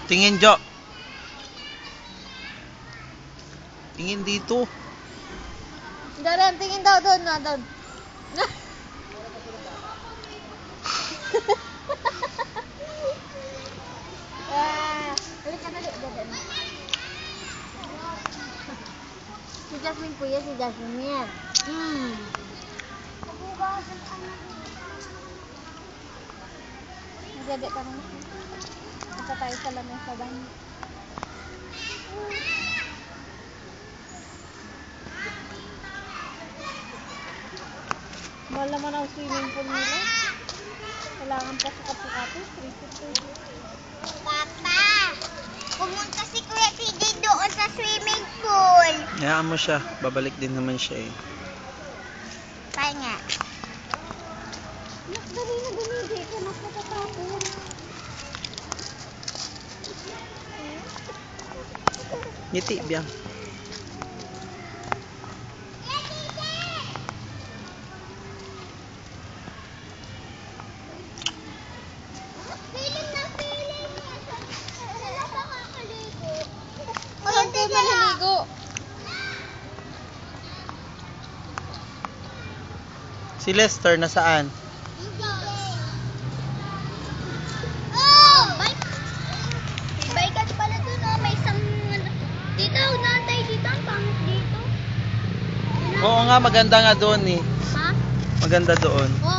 Tingin, Jo. Tingin dito. Daran, tingin daw doon na doon. Balik ka dali. Si Jasmine po yan, si Jasmine yan. Nagdede ka naman. Punta tayo sa lamang sa banyo. Mahal naman ang swimming pool nila. Kailangan pa sukat-sukatin. Papa, pumunta si Kuya TJ doon sa swimming pool. Hayaan mo siya. Babalik din naman siya eh. Kaya nga. Mas dali na dumidi ka. Mas matatapon. Ngiti, Biyang. Piling na piling. Wala pa kakaligo. Alam ko maliligo. Si Lester nasaan? Oh! Bike! May bike pala dun, oh. May isang... Dito, nantay dito. Ang pangit dito. Oo nga, maganda nga doon eh. Ha? Maganda doon. Oo,